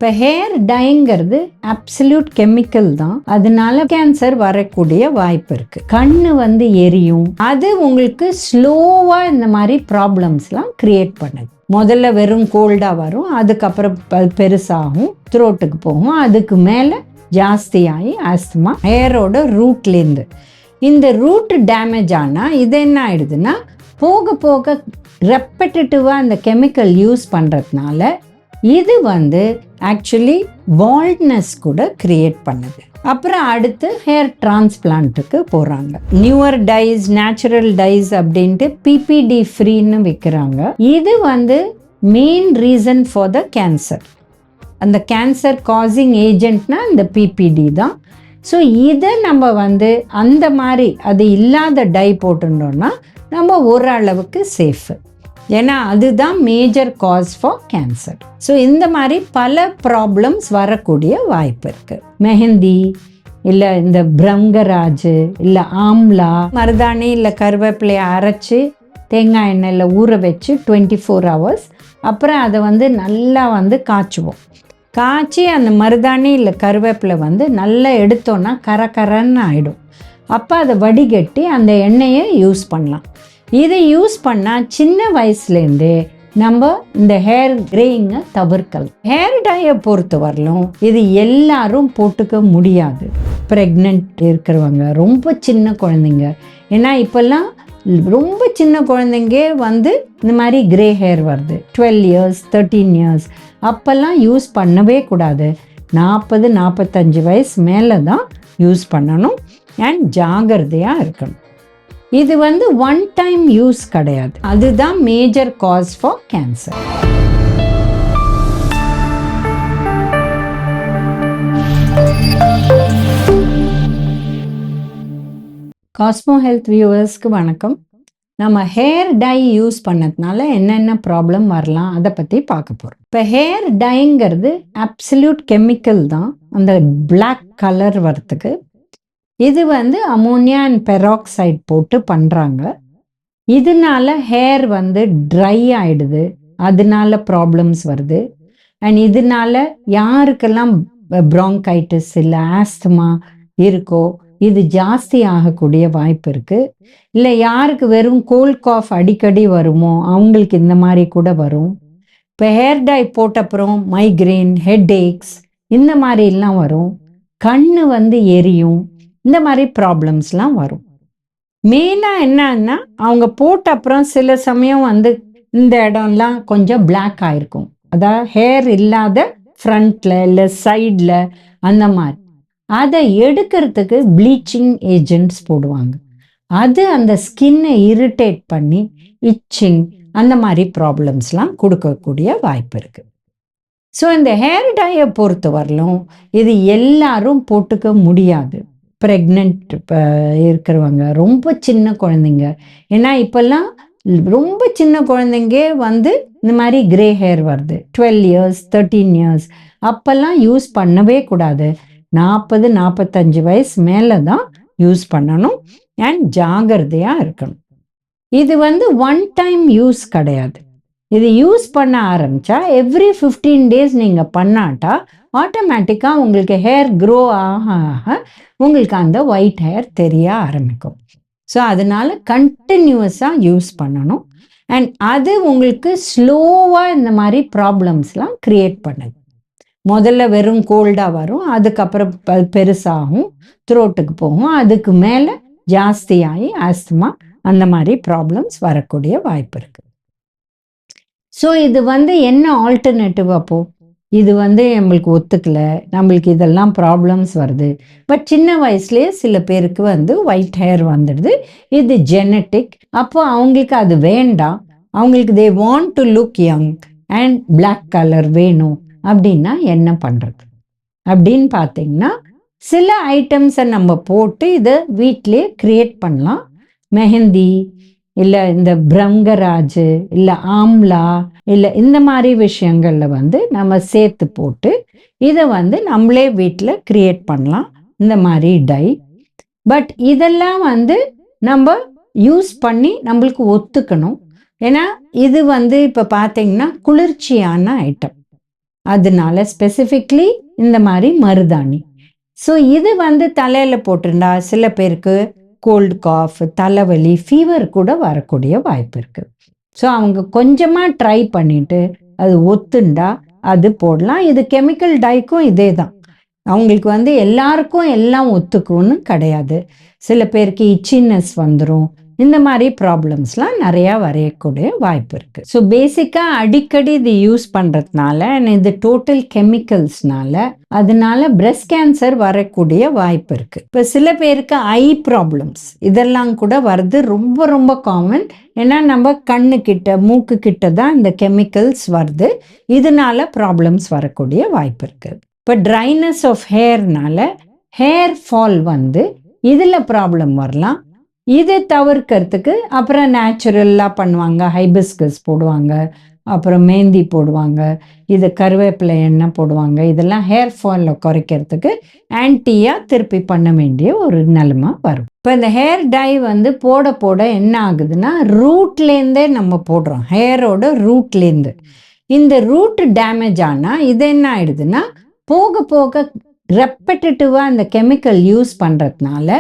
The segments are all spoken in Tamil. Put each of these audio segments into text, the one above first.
இப்போ ஹேர் டைங்கிறது அப்சல்யூட் கெமிக்கல் தான், அதனால கேன்சர் வரக்கூடிய வாய்ப்பு இருக்கு. கண்ணு வந்து எரியும், அது உங்களுக்கு ஸ்லோவா இந்த மாதிரி ப்ராப்ளம்ஸ்லாம் கிரியேட் பண்ணுது. முதல்ல வெறும் கோல்டா வரும், அதுக்கப்புறம் பெருசாகும், த்ரோட்டுக்கு போகும், அதுக்கு மேலே ஜாஸ்தியாகி ஆஸ்துமா ஹேரோட ரூட்லேருந்து. இந்த ரூட் டேமேஜ் ஆனால் இது என்ன ஆயிடுதுன்னா, போக போக ரெப்படேட்டிவாக இந்த கெமிக்கல் யூஸ் பண்ணுறதுனால இது வந்து ஆக்சுவலி பால்ட்னஸ் கூட கிரியேட் பண்ணுது. அப்புறம் அடுத்து ஹேர் டிரான்ஸ்பிளான்ட்டுக்கு போகிறாங்க. நியூவர் டைஸ், நேச்சுரல் டைஸ் அப்படின்ட்டு பிபிடி ஃப்ரீன்னு விற்கிறாங்க. இது வந்து main reason for the cancer. அந்த கேன்சர் காசிங் ஏஜென்ட்னா இந்த பிபிடி தான். ஸோ இதை நம்ம வந்து அந்த மாதிரி அது இல்லாத டை போட்டுட்டோம்னா நம்ம ஓரளவுக்கு சேஃபு. ஏன்னா அதுதான் major cause for cancer. So இந்த மாதிரி பல ப்ராப்ளம்ஸ் வரக்கூடிய வாய்ப்பு இருக்குது. மெஹந்தி இல்லை இந்த பிரங்கராஜ் இல்லை ஆம்லா, மருதாணி இல்லை கருவேப்பிலையை அரைச்சி தேங்காய் எண்ணெயில் ஊற வச்சு 24 hours அப்புறம் அதை வந்து நல்லா வந்து காய்ச்சுவோம். காய்ச்சி அந்த மருதாணி இல்லை கருவேப்பிலை வந்து நல்லா எடுத்தோன்னா கரன்னு ஆகிடும். அப்போ அதை வடிகட்டி அந்த எண்ணெயை யூஸ் பண்ணலாம். இதை யூஸ் பண்ணால் சின்ன வயசுலேருந்தே நம்ம இந்த ஹேர் கிரேயிங்கை தவிர்க்கலாம். ஹேர் டையை பொறுத்த வரலும் இது எல்லாரும் போட்டுக்க முடியாது. ப்ரெக்னென்ட் இருக்கிறவங்க, ரொம்ப சின்ன குழந்தைங்க, ஏன்னா இப்போல்லாம் ரொம்ப சின்ன குழந்தைங்க வந்து இந்த மாதிரி கிரே ஹேர் வருது. 12 years 13 years அப்போல்லாம் யூஸ் பண்ணவே கூடாது. 40-45 வயசு மேலே தான் யூஸ் பண்ணணும் அண்ட் ஜாகிரதையாக இருக்கணும். இது வந்து ஒன் டைம் யூஸ் கிடையாது, அதுதான் major cause for cancer. Cosmo health வியூவர்ஸ்க்கு வணக்கம். நம்ம ஹேர் டை யூஸ் பண்ணதுனால என்னென்ன ப்ராப்ளம் வரலாம் அதை பற்றி பார்க்க போகிறோம். இப்போ ஹேர் டைங்கிறது அப்சல்யூட் கெமிக்கல் தான் அந்த பிளாக் கலர் வரத்துக்கு. இது வந்து அமோனியா அண்ட் பெராக்சைட் போட்டு பண்ணுறாங்க. இதனால ஹேர் வந்து ட்ரை ஆகிடுது, அதனால ப்ராப்ளம்ஸ் வருது. அண்ட் இதனால யாருக்கெல்லாம் ப்ராங்கைட்டிஸ் இல்லை ஆஸ்துமா இருக்கோ இது ஜாஸ்தி ஆகக்கூடிய வாய்ப்பு இருக்குது. இல்லை யாருக்கு வெறும் கோல்ட் காஃப் அடிக்கடி வருமோ அவங்களுக்கு இந்த மாதிரி கூட வரும். இப்போ ஹேர் டை போட்டப்புறம் மைக்ரேன், ஹெட் ஏக்ஸ் இந்த மாதிரிலாம் வரும். கண்ணு வந்து எரியும், இந்த மாதிரி ப்ராப்ளம்ஸ்லாம் வரும். மெயினாக என்னன்னா அவங்க போட்ட அப்புறம் சில சமயம் வந்து இந்த இடம்லாம் கொஞ்சம் பிளாக் ஆகிருக்கும், அதாவது ஹேர் இல்லாத ஃப்ரண்ட்டில் இல்லை சைடில் அந்த மாதிரி. அதை எடுக்கிறதுக்கு ப்ளீச்சிங் ஏஜென்ட்ஸ் போடுவாங்க. அது அந்த ஸ்கின்னை இரிட்டேட் பண்ணி இச்சிங் அந்த மாதிரி ப்ராப்ளம்ஸ்லாம் கொடுக்கக்கூடிய வாய்ப்பு இருக்குது. ஸோ இந்த ஹேர் டையை பொறுத்த வரலும் இது எல்லாரும் போட்டுக்க முடியாது. ப்ரெக்னென்ட் இருக்கிறவங்க, ரொம்ப சின்ன குழந்தைங்க, ஏன்னா இப்போல்லாம் ரொம்ப சின்ன குழந்தைங்க வந்து இந்த மாதிரி கிரே ஹேர் வருது. 12 years 13 years அப்போல்லாம் யூஸ் பண்ணவே கூடாது. 40-45 வயசு மேலே தான் யூஸ் பண்ணணும் அண்ட் ஜாகிரதையாக இருக்கணும். இது வந்து ஒன் டைம் யூஸ் கிடையாது. இது யூஸ் பண்ண ஆரம்பித்தா எவ்ரி 15 days நீங்கள் பண்ணாட்டா ஆட்டோமேட்டிக்காக உங்களுக்கு ஹேர் க்ரோ ஆக ஆக உங்களுக்கு அந்த ஒயிட் ஹேர் தெரிய ஆரம்பிக்கும். ஸோ அதனால் கண்டினியூஸாக யூஸ் பண்ணணும். அண்ட் அது உங்களுக்கு ஸ்லோவாக இந்த மாதிரி ப்ராப்ளம்ஸ்லாம் க்ரியேட் பண்ணுது. முதல்ல வெறும் கோல்டாக வரும், அதுக்கப்புறம் பெருசாகும், த்ரோட்டுக்கு போகும், அதுக்கு மேலே ஜாஸ்தியாகி ஆஸ்துமா அந்த மாதிரி ப்ராப்ளம்ஸ் வரக்கூடிய வாய்ப்பு இருக்குது. ஸோ இது வந்து என்ன ஆல்டர்னேட்டிவ்? அப்போது இது வந்து நம்மளுக்கு ஒத்துக்கலை, நம்மளுக்கு இதெல்லாம் ப்ராப்ளம்ஸ் வருது. பட் சின்ன வயசுலேயே சில பேருக்கு வந்து ஒயிட் ஹேர் வந்துடுது, இது ஜெனட்டிக். அப்போ அவங்களுக்கு அது வேண்டாம், அவங்களுக்கு they want to look young and black colour வேணும் அப்படின்னா என்ன பண்ணுறது அப்படின்னு பார்த்தீங்கன்னா, சில ஐட்டம்ஸை நம்ம போட்டு இதை வீட்டிலே க்ரியேட் பண்ணலாம். மெஹந்தி இல்லை இந்த பிரங்கராஜ் இல்லை ஆம்லா இல்லை இந்த மாதிரி விஷயங்களில் வந்து நம்ம சேர்த்து போட்டு இதை வந்து நம்மளே வீட்டில் க்ரியேட் பண்ணலாம் இந்த மாதிரி டை. பட் இதெல்லாம் வந்து நம்ம யூஸ் பண்ணி நம்மளுக்கு ஒத்துக்கணும். ஏன்னா இது வந்து இப்போ பார்த்தீங்கன்னா குளிர்ச்சியான ஐட்டம். அதனால ஸ்பெசிஃபிக்லி இந்த மாதிரி மருதாணி. ஸோ இது வந்து தலையில் போட்டிருந்தா சில பேருக்கு கோல்டு காஃப், தலைவலி, ஃபீவர் கூட வரக்கூடிய வாய்ப்பு இருக்குது. ஸோ அவங்க கொஞ்சமாக ட்ரை பண்ணிட்டு அது ஒத்துண்டா அது போடலாம். இது கெமிக்கல் டைக்கும் இதே தான். அவங்களுக்கு வந்து எல்லாருக்கும் எல்லாம் ஒத்துக்கும்னு கிடையாது. சில பேருக்கு இச்சினஸ் வந்துடும். இந்த மாதிரி ப்ராப்ளம்ஸ்லாம் நிறையா வரையக்கூடிய வாய்ப்பு இருக்குது. ஸோ பேசிக்காக அடிக்கடி இது யூஸ் பண்ணுறதுனால இது டோட்டல் கெமிக்கல்ஸ்னால அதனால பிரெஸ்ட் கேன்சர் வரக்கூடிய வாய்ப்பு இருக்குது. இப்போ சில பேருக்கு ஐ ப்ராப்ளம்ஸ் இதெல்லாம் கூட வருது. ரொம்ப ரொம்ப காமன். ஏன்னா நம்ம கண்ணுக்கிட்ட மூக்கு கிட்ட தான் இந்த கெமிக்கல்ஸ் வருது. இதனால ப்ராப்ளம்ஸ் வரக்கூடிய வாய்ப்பு இருக்குது. இப்போ ட்ரைனஸ் ஆஃப் ஹேர்னால ஹேர் ஃபால் வந்து இதில் ப்ராப்ளம் வரலாம். இதை தவிர்க்கிறதுக்கு அப்புறம் நேச்சுரலாக பண்ணுவாங்க. ஹைபிஸ்கஸ் போடுவாங்க, அப்புறம் மேந்தி போடுவாங்க, இது கருவேப்பிலை எண்ணெய் போடுவாங்க. இதெல்லாம் ஹேர் ஃபாலை குறைக்கிறதுக்கு ஆன்டியாக திருப்பி பண்ண வேண்டிய ஒரு நிலைமை வரும். இப்போ இந்த ஹேர் டை வந்து போட போட என்ன ஆகுதுன்னா ரூட்லேருந்தே நம்ம போடுறோம். ஹேரோட ரூட்லேருந்து இந்த ரூட் டேமேஜ் ஆனால் இது என்ன ஆயிடுதுன்னா போக போக ரெப்படிட்டிவாக இந்த கெமிக்கல் யூஸ் பண்ணுறதுனால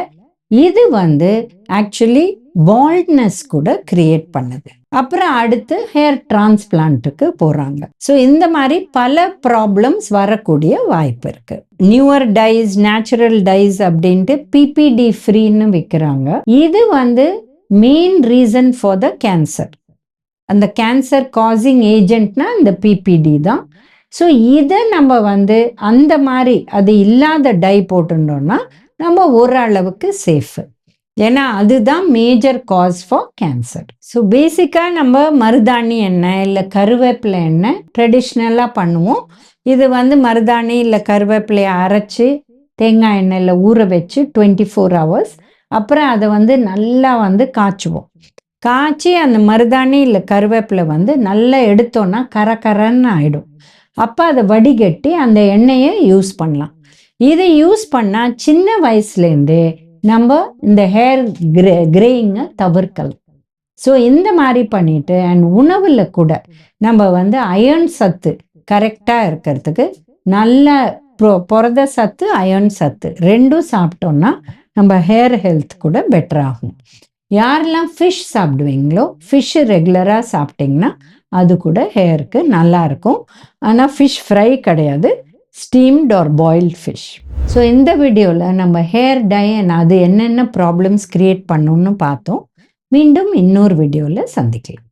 இது வந்து ஆக்சுவலி பால்ட்னஸ் கூட கிரியேட் பண்ணுது. அப்புறம் அடுத்து ஹேர் டிரான்ஸ்பிளான்ட்டுக்கு போகிறாங்க. ஸோ இந்த மாதிரி பல ப்ராப்ளம்ஸ் வரக்கூடிய வாய்ப்பு இருக்கு. நியூவர் டைஸ், நேச்சுரல் டைஸ் அப்படின்ட்டு பிபிடி ஃப்ரீன்னு விற்கிறாங்க. இது வந்து main reason for the cancer. அந்த கேன்சர் காசிங் ஏஜென்ட்னா இந்த பிபிடி தான். ஸோ இதை நம்ம வந்து அந்த மாதிரி அது இல்லாத டை போட்டுட்டோம்னா நம்ம ஓரளவுக்கு சேஃபு. ஏன்னா அதுதான் major cause for cancer. So பேசிக்காக நம்ம மருதாணி எண்ணெய் இல்லை கருவேப்பிலை எண்ணெய் ட்ரெடிஷ்னலாக பண்ணுவோம். இது வந்து மருதாணி இல்லை கருவேப்பிலையை அரைச்சி தேங்காய் எண்ணெயில் ஊற வச்சு 24 hours அப்புறம் அதை வந்து நல்லா வந்து காய்ச்சுவோம். காய்ச்சி அந்த மருதாணி இல்லை கருவேப்பிலை வந்து நல்லா எடுத்தோன்னா கரன்னு ஆகிடும். அப்போ அதை வடிகட்டி அந்த எண்ணெயை யூஸ் பண்ணலாம். இதை யூஸ் பண்ணால் சின்ன வயசுலேருந்தே நம்ம இந்த ஹேர் கிரேயிங்கை தவிர்க்கலாம். ஸோ இந்த மாதிரி பண்ணிட்டு அண்ட் உணவில் கூட நம்ம வந்து அயர்ன் சத்து கரெக்டாக இருக்கிறதுக்கு நல்ல புரத சத்து, அயர்ன் சத்து ரெண்டும் சாப்பிட்டோம்னா நம்ம ஹேர் ஹெல்த் கூட பெட்டர் ஆகும். யாரெல்லாம் ஃபிஷ் சாப்பிடுவீங்களோ ஃபிஷ் ரெகுலராக சாப்பிட்டிங்கன்னா அது கூட ஹேருக்கு நல்லா இருக்கும். ஆனால் ஃபிஷ் ஃப்ரை கிடையாது, steamed or boiled fish. So இந்த வீடியோவில் நம்ம ஹேர் டை அது என்னென்ன ப்ராப்ளம்ஸ் கிரியேட் பண்ணணும்னு பார்த்தோம். மீண்டும் இன்னொரு வீடியோவில் சந்திக்கலாம்.